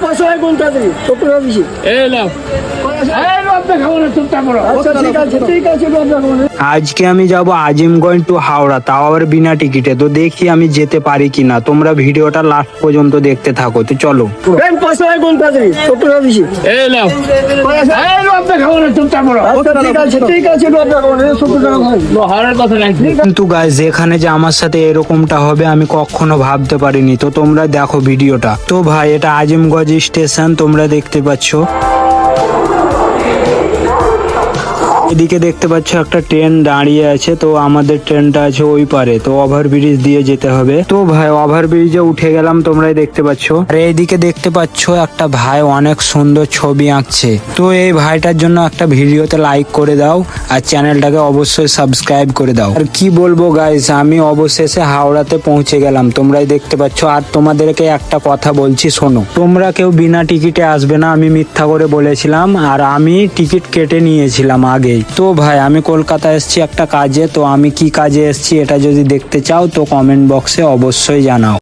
পয়সা কোন তাড়াতাড়ি 70 বেশি এই নাও এই নাও আপনি খাবো না চুপটা করো আচ্ছা ঠিক আছে আজকে আমি যাব আজিমগঞ্জ টু হাওড়া, তাও আবার বিনা টিকিটে। তো দেখি আমি যেতে পারি কিনা, তোমরা ভিডিওটা লাস্ট পর্যন্ত দেখতে থাকো। তো চলো। পয়সা কোন তাড়াতাড়ি 70 বেশি এই নাও এই নাও আপনি খাবো না চুপটা করো আচ্ছা ঠিক আছে 70 টাকা ভাই হারার কথা নাই। কিন্তু গাইস এখানে যে আমার সাথে এরকমটা হবে আমি কখনো ভাবতে পারিনি। তো তোমরা দেখো ভিডিওটা। তো ভাই এটা আজিমগঞ্জ স্টেশন, তোমরা দেখতে পাচ্ছ। এদিকে দেখতে পাচ্ছ একটা ট্রেন দাঁড়িয়ে আছে। তো আমাদের ট্রেনটা আছে ওই পারে, তো ওভারব্রিজ দিয়ে যেতে হবে। তো ভাই ওভারব্রিজে উঠে গেলাম, তোমরাই দেখতে পাচ্ছ। আর এইদিকে দেখতে পাচ্ছ একটা ভাই অনেক সুন্দর ছবি আঁকছে। তো এই ভাইটার জন্য একটা ভিডিওতে লাইক করে দাও আর চ্যানেলটাকে অবশ্যই সাবস্ক্রাইব করে দাও। আর কি বলবো গাইস, আমি অবশেষে হাওড়াতে পৌঁছে গেলাম, তোমরাই দেখতে পাচ্ছ। আর তোমাদেরকে একটা কথা বলছি, শোনো, তোমরা কেউ বিনা টিকিটে আসবে না, আমি মিথ্যা করে বলেছিলাম। আর আমি টিকিট কেটে নিয়েছিলাম আগেই। তো ভাই আমি কলকাতা এসেছি একটা কাজে। তো আমি কি কাজে এসেছি এটা যদি দেখতে চাও তো কমেন্ট বক্সে অবশ্যই জানাও।